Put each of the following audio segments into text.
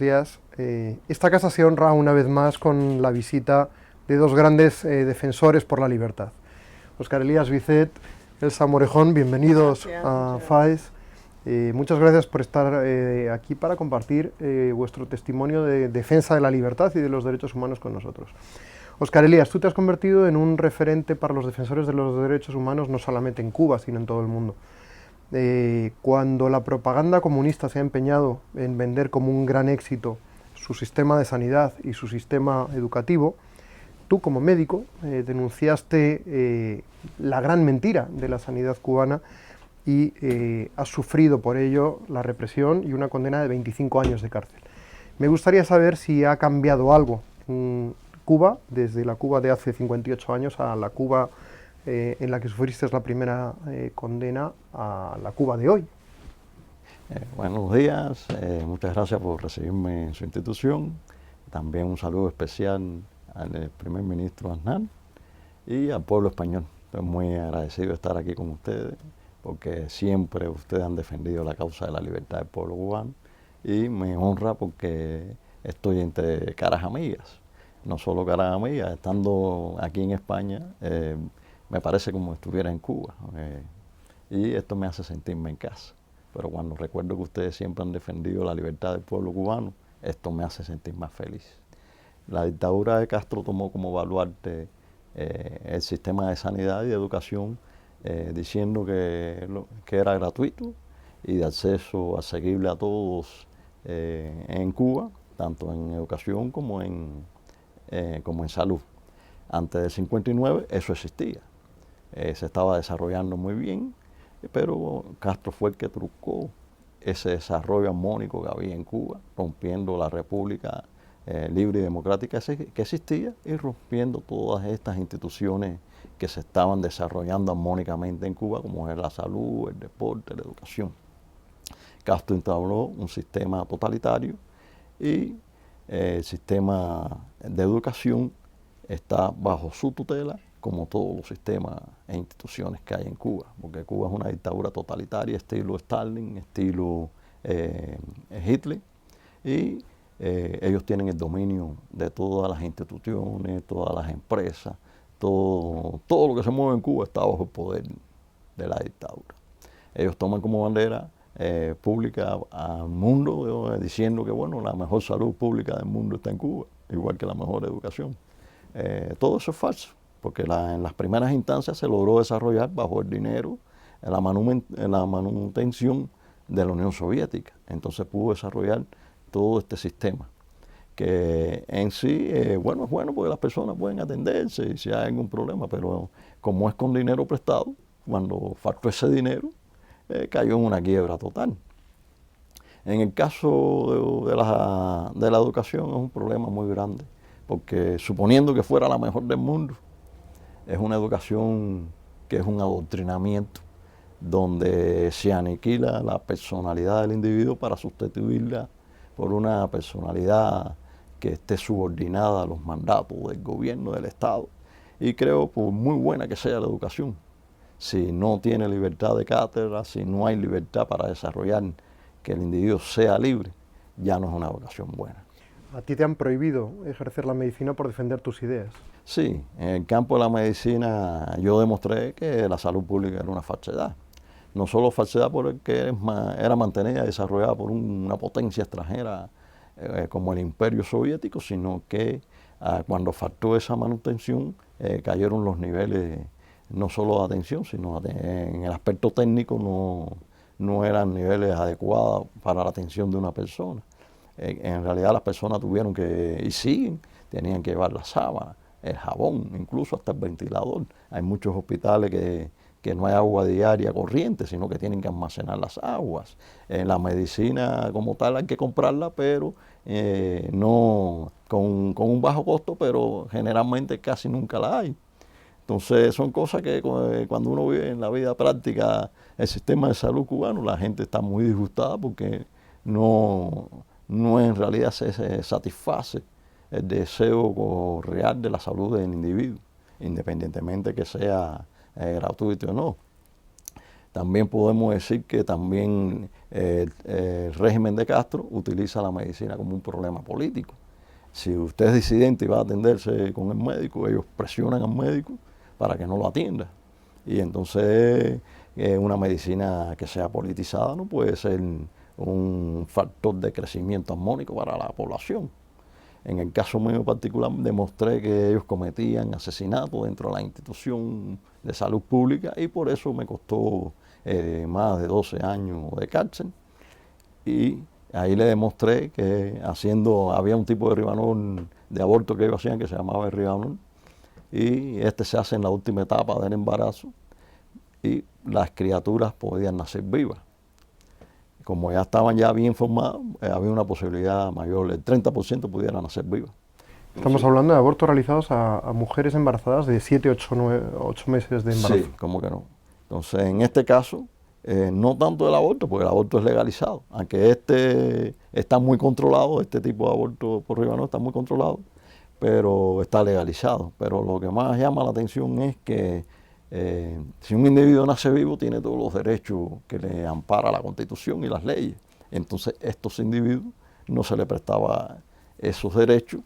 días. Esta casa se honra una vez más con la visita de dos grandes defensores por la libertad. Óscar Elías Vicet, Elsa Morejón, bienvenidos a FAES. Muchas gracias por estar aquí para compartir vuestro testimonio de defensa de la libertad y de los derechos humanos con nosotros. Óscar Elías, tú te has convertido en un referente para los defensores de los derechos humanos no solamente en Cuba, sino en todo el mundo. Cuando la propaganda comunista se ha empeñado en vender como un gran éxito su sistema de sanidad y su sistema educativo, tú como médico denunciaste la gran mentira de la sanidad cubana y has sufrido por ello la represión y una condena de 25 años de cárcel. Me gustaría saber si ha cambiado algo en Cuba, desde la Cuba de hace 58 años a la Cuba en la que sufriste la primera condena, a la Cuba de hoy. Buenos días, muchas gracias por recibirme en su institución. También un saludo especial al primer ministro Aznar y al pueblo español. Estoy muy agradecido de estar aquí con ustedes, porque siempre ustedes han defendido la causa de la libertad del pueblo cubano y me honra porque estoy entre caras amigas. No solo caras amigas, estando aquí en España, me parece como si estuviera en Cuba, y esto me hace sentirme en casa. Pero cuando recuerdo que ustedes siempre han defendido la libertad del pueblo cubano, esto me hace sentir más feliz. La dictadura de Castro tomó como baluarte el sistema de sanidad y de educación, diciendo que era gratuito y de acceso asequible a todos en Cuba, tanto en educación como en salud. Antes del 59 eso existía. Se estaba desarrollando muy bien, pero Castro fue el que trucó ese desarrollo armónico que había en Cuba, rompiendo la república libre y democrática que existía y rompiendo todas estas instituciones que se estaban desarrollando armónicamente en Cuba, como es la salud, el deporte, la educación. Castro instauró un sistema totalitario y el sistema de educación está bajo su tutela, como todos los sistemas e instituciones que hay en Cuba, porque Cuba es una dictadura totalitaria, estilo Stalin, estilo Hitler, y ellos tienen el dominio de todas las instituciones, todas las empresas, todo lo que se mueve en Cuba está bajo el poder de la dictadura. Ellos toman como bandera pública al mundo, diciendo que bueno, la mejor salud pública del mundo está en Cuba, igual que la mejor educación. Todo eso es falso, porque en las primeras instancias se logró desarrollar bajo el dinero, en la manutención de la Unión Soviética. Entonces pudo desarrollar todo este sistema, que en sí, bueno, es bueno porque las personas pueden atenderse si hay algún problema, pero como es con dinero prestado, cuando faltó ese dinero, cayó en una quiebra total. En el caso de la educación es un problema muy grande, porque suponiendo que fuera la mejor del mundo, es una educación que es un adoctrinamiento, donde se aniquila la personalidad del individuo para sustituirla por una personalidad que esté subordinada a los mandatos del gobierno, del Estado. Y creo, por muy buena que sea la educación, si no tiene libertad de cátedra, si no hay libertad para desarrollar que el individuo sea libre, ya no es una educación buena. ¿A ti te han prohibido ejercer la medicina por defender tus ideas? Sí, en el campo de la medicina yo demostré que la salud pública era una falsedad. No solo falsedad porque era mantenida y desarrollada por una potencia extranjera como el Imperio Soviético, sino que cuando faltó esa manutención cayeron los niveles no solo de atención, sino en el aspecto técnico no eran niveles adecuados para la atención de una persona. En realidad las personas tuvieron que, y siguen, tenían que llevar la sábana, el jabón, incluso hasta el ventilador. Hay muchos hospitales que no hay agua diaria corriente, sino que tienen que almacenar las aguas. La medicina como tal hay que comprarla, pero no con un bajo costo, pero generalmente casi nunca la hay. Entonces son cosas que cuando uno vive en la vida práctica el sistema de salud cubano, la gente está muy disgustada porque no en realidad se satisface el deseo real de la salud del individuo, independientemente que sea gratuito o no. También podemos decir que también el régimen de Castro utiliza la medicina como un problema político. Si usted es disidente y va a atenderse con el médico, ellos presionan al médico para que no lo atienda. Y entonces una medicina que sea politizada no puede ser un factor de crecimiento armónico para la población. En el caso mío particular demostré que ellos cometían asesinatos dentro de la institución de salud pública y por eso me costó más de 12 años de cárcel. Y ahí le demostré que había un tipo de Rivanol de aborto que ellos hacían que se llamaba el Rivanol y se hace en la última etapa del embarazo y las criaturas podían nacer vivas. Como ya estaban ya bien formadas, había una posibilidad mayor, el 30% pudiera nacer vivas. Estamos hablando de abortos realizados a mujeres embarazadas de 7, 8 meses de embarazo. Sí, como que no. Entonces, en este caso, no tanto el aborto, porque el aborto es legalizado, aunque está muy controlado, este tipo de aborto por Rivanol está muy controlado, pero está legalizado. Pero lo que más llama la atención es que si un individuo nace vivo, tiene todos los derechos que le ampara la Constitución y las leyes. Entonces, estos individuos no se les prestaba esos derechos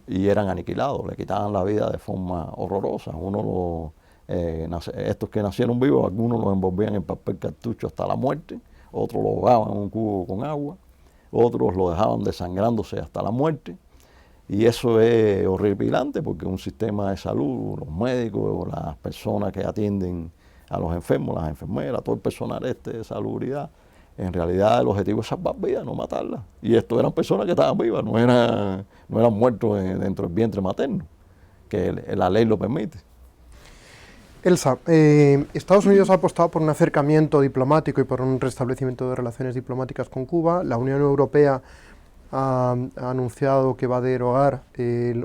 y eran aniquilados, le quitaban la vida de forma horrorosa. Estos que nacieron vivos, algunos los envolvían en papel cartucho hasta la muerte, otros los ahogaban en un cubo con agua, otros lo dejaban desangrándose hasta la muerte. Y eso es horripilante porque un sistema de salud, los médicos, las personas que atienden a los enfermos, las enfermeras, todo el personal de salubridad, en realidad el objetivo es salvar vidas, no matarlas. Y esto eran personas que estaban vivas, no eran muertos dentro del vientre materno, que la ley lo permite. Elsa, Estados Unidos ha apostado por un acercamiento diplomático y por un restablecimiento de relaciones diplomáticas con Cuba. La Unión Europea ha anunciado que va a derogar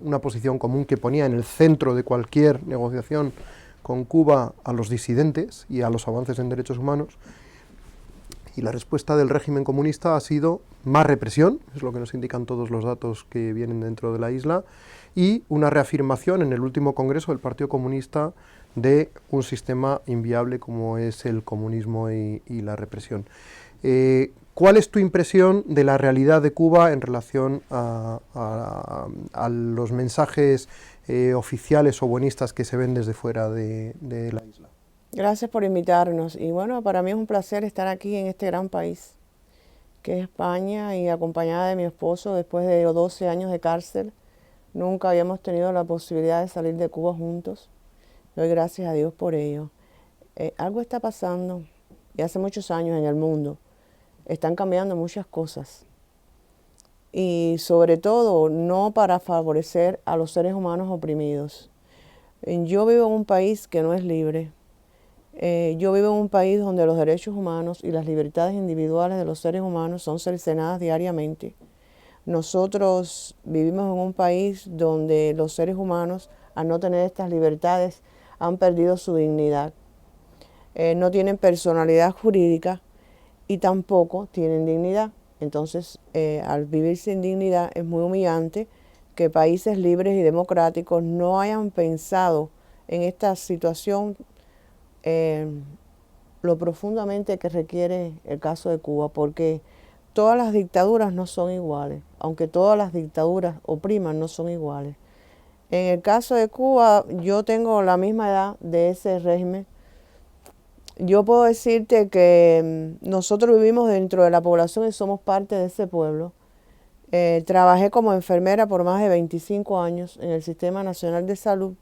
una posición común que ponía en el centro de cualquier negociación con Cuba a los disidentes y a los avances en derechos humanos. Y la respuesta del régimen comunista ha sido más represión, es lo que nos indican todos los datos que vienen dentro de la isla, y una reafirmación en el último congreso del Partido Comunista de un sistema inviable como es el comunismo y la represión. ¿Cuál es tu impresión de la realidad de Cuba en relación a los mensajes oficiales o buenistas que se ven desde fuera de la isla? Gracias por invitarnos y bueno, para mí es un placer estar aquí en este gran país que es España y acompañada de mi esposo después de 12 años de cárcel. Nunca habíamos tenido la posibilidad de salir de Cuba juntos. Doy gracias a Dios por ello. Algo está pasando y hace muchos años en el mundo. Están cambiando muchas cosas y sobre todo no para favorecer a los seres humanos oprimidos. Yo vivo en un país que no es libre. Yo vivo en un país donde los derechos humanos y las libertades individuales de los seres humanos son cercenadas diariamente. Nosotros vivimos en un país donde los seres humanos, al no tener estas libertades, han perdido su dignidad. No tienen personalidad jurídica y tampoco tienen dignidad. Entonces, al vivir sin dignidad es muy humillante que países libres y democráticos no hayan pensado en esta situación lo profundamente que requiere el caso de Cuba, porque todas las dictaduras no son iguales, aunque todas las dictaduras opriman, no son iguales. En el caso de Cuba, yo tengo la misma edad de ese régimen. Yo puedo decirte que nosotros vivimos dentro de la población y somos parte de ese pueblo. Trabajé como enfermera por más de 25 años en el Sistema Nacional de Salud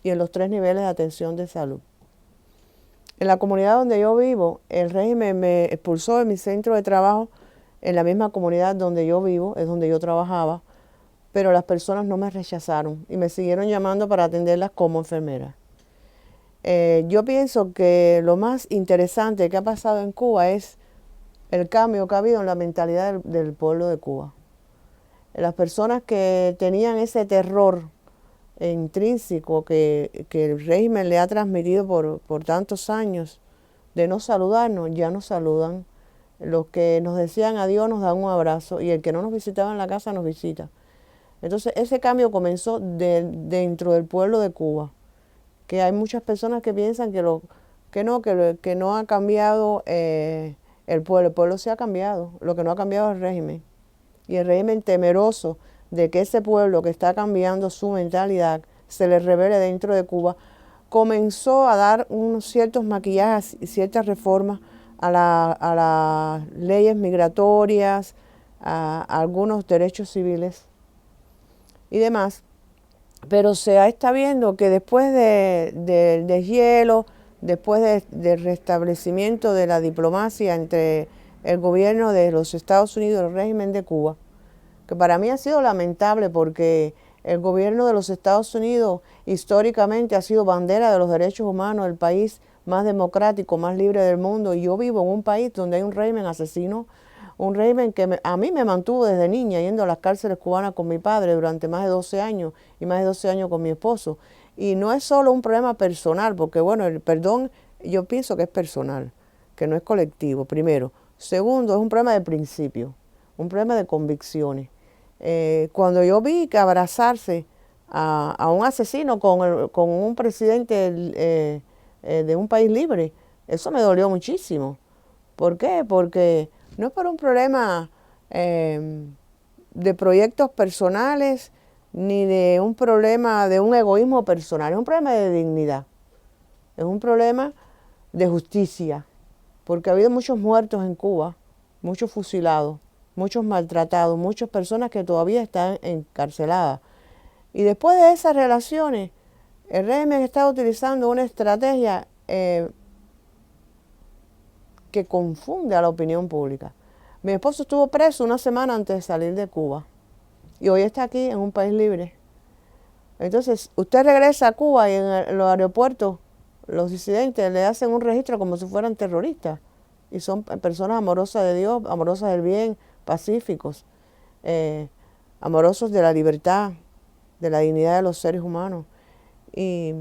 y en los 3 niveles de atención de salud. En la comunidad donde yo vivo, el régimen me expulsó de mi centro de trabajo en la misma comunidad donde yo vivo, es donde yo trabajaba, pero las personas no me rechazaron y me siguieron llamando para atenderlas como enfermera. Yo pienso que lo más interesante que ha pasado en Cuba es el cambio que ha habido en la mentalidad del pueblo de Cuba. Las personas que tenían ese terror intrínseco que el régimen le ha transmitido por tantos años de no saludarnos, ya nos saludan. Los que nos decían adiós nos dan un abrazo y el que no nos visitaba en la casa nos visita. Entonces ese cambio comenzó dentro del pueblo de Cuba, que hay muchas personas que piensan que que no ha cambiado el pueblo se ha cambiado, lo que no ha cambiado es el régimen. Y el régimen temeroso de que ese pueblo que está cambiando su mentalidad se le revele dentro de Cuba, comenzó a dar unos ciertos maquillajes y ciertas reformas a las leyes migratorias, a algunos derechos civiles y demás. Pero se está viendo que después del deshielo, después del restablecimiento de la diplomacia entre el gobierno de los Estados Unidos y el régimen de Cuba, que para mí ha sido lamentable porque el gobierno de los Estados Unidos históricamente ha sido bandera de los derechos humanos, el país más democrático, más libre del mundo, y yo vivo en un país donde hay un régimen asesino, un régimen que a mí me mantuvo desde niña yendo a las cárceles cubanas con mi padre durante más de 12 años y más de 12 años con mi esposo. Y no es solo un problema personal, porque bueno, el perdón yo pienso que es personal, que no es colectivo, primero. Segundo, es un problema de principio, un problema de convicciones. Cuando yo vi que abrazarse a un asesino con un presidente de un país libre, eso me dolió muchísimo. ¿Por qué? Porque no es por un problema de proyectos personales ni de un problema de un egoísmo personal, es un problema de dignidad, es un problema de justicia, porque ha habido muchos muertos en Cuba, muchos fusilados, muchos maltratados, muchas personas que todavía están encarceladas. Y después de esas relaciones, el régimen está utilizando una estrategia que confunde a la opinión pública. Mi esposo estuvo preso una semana antes de salir de Cuba y hoy está aquí en un país libre. Entonces, usted regresa a Cuba y en los aeropuertos los disidentes le hacen un registro como si fueran terroristas y son personas amorosas de Dios, amorosas del bien, pacíficos, amorosos de la libertad, de la dignidad de los seres humanos. Y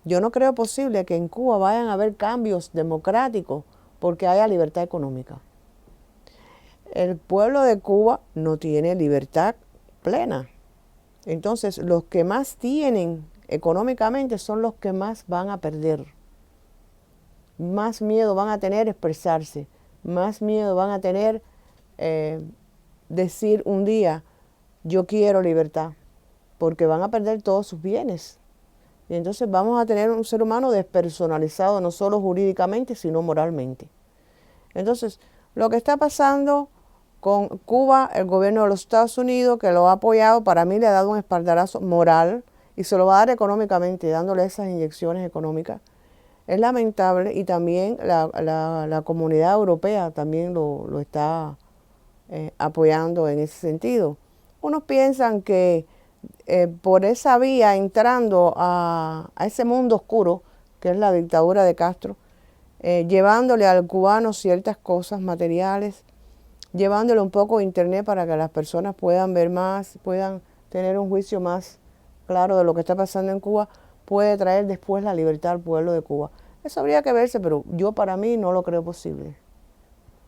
yo no creo posible que en Cuba vayan a haber cambios democráticos porque haya libertad económica. El pueblo de Cuba no tiene libertad plena. Entonces, los que más tienen económicamente son los que más van a perder. Más miedo van a tener expresarse, más miedo van a tener decir un día, yo quiero libertad, porque van a perder todos sus bienes. Y entonces vamos a tener un ser humano despersonalizado, no solo jurídicamente, sino moralmente. Entonces, lo que está pasando con Cuba, el gobierno de los Estados Unidos, que lo ha apoyado, para mí le ha dado un espaldarazo moral y se lo va a dar económicamente, dándole esas inyecciones económicas. Es lamentable y también la comunidad europea también lo está apoyando en ese sentido. Unos piensan que por esa vía, entrando a ese mundo oscuro, que es la dictadura de Castro, llevándole al cubano ciertas cosas materiales, llevándole un poco de internet para que las personas puedan ver más, puedan tener un juicio más claro de lo que está pasando en Cuba, puede traer después la libertad al pueblo de Cuba. Eso habría que verse, pero yo para mí no lo creo posible.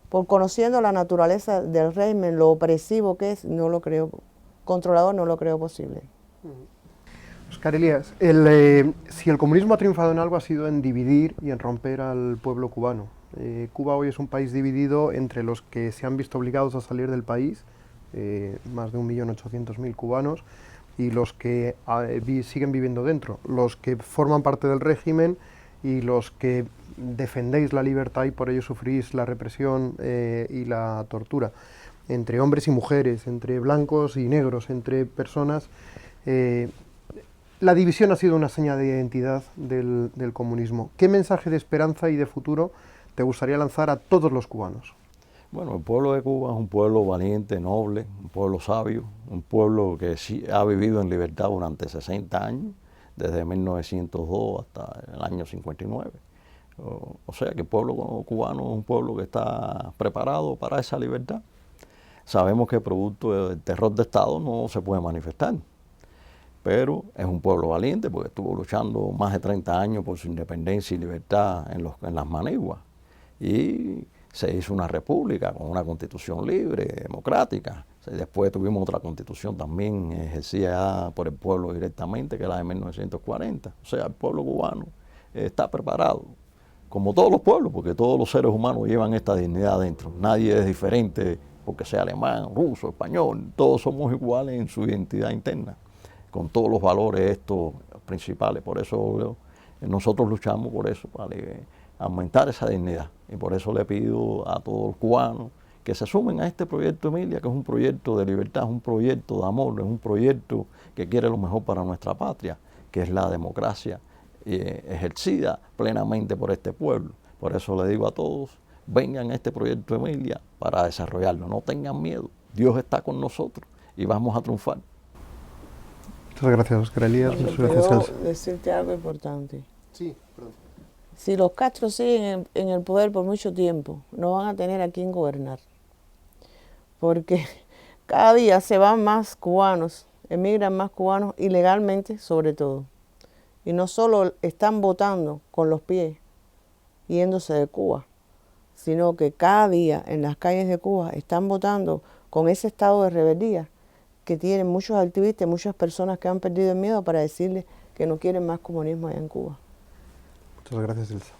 Por conociendo la naturaleza del régimen, lo opresivo que es, no lo creo, controlador no lo creo posible. Óscar Elías, si el comunismo ha triunfado en algo ha sido en dividir y en romper al pueblo cubano. Cuba hoy es un país dividido entre los que se han visto obligados a salir del país, más de 1.800.000 cubanos, y los que siguen viviendo dentro, los que forman parte del régimen y los que defendéis la libertad y por ello sufrís la represión y la tortura, entre hombres y mujeres, entre blancos y negros, entre personas. La división ha sido una seña de identidad del comunismo. ¿Qué mensaje de esperanza y de futuro te gustaría lanzar a todos los cubanos? Bueno, el pueblo de Cuba es un pueblo valiente, noble, un pueblo sabio, un pueblo que sí ha vivido en libertad durante 60 años, desde 1902 hasta el año 59. O sea que el pueblo cubano es un pueblo que está preparado para esa libertad. Sabemos que producto del terror de Estado no se puede manifestar, pero es un pueblo valiente porque estuvo luchando más de 30 años por su independencia y libertad en las Maniguas. Y se hizo una república con una constitución libre, democrática. Después tuvimos otra constitución también ejercida por el pueblo directamente, que es la de 1940. O sea, el pueblo cubano está preparado como todos los pueblos, porque todos los seres humanos llevan esta dignidad adentro. Nadie es diferente porque sea alemán, ruso, español, todos somos iguales en su identidad interna, con todos los valores estos principales. Por eso nosotros luchamos por eso, para aumentar esa dignidad. Y por eso le pido a todos los cubanos que se sumen a este proyecto Emilia, que es un proyecto de libertad, es un proyecto de amor, es un proyecto que quiere lo mejor para nuestra patria, que es la democracia ejercida plenamente por este pueblo. Por eso le digo a todos, vengan a este proyecto Emilia para desarrollarlo, no tengan miedo, Dios está con nosotros y vamos a triunfar. Muchas gracias, Óscar Elías. Muchas gracias, Elsa. Decirte algo importante. Sí, perdón. Si los Castro siguen en el poder por mucho tiempo, no van a tener a quién gobernar. Porque cada día se van más cubanos, emigran más cubanos ilegalmente sobre todo. Y no solo están votando con los pies, yéndose de Cuba, sino que cada día en las calles de Cuba están votando con ese estado de rebeldía que tienen muchos activistas, muchas personas que han perdido el miedo para decirles que no quieren más comunismo allá en Cuba. Muchas gracias, Elsa.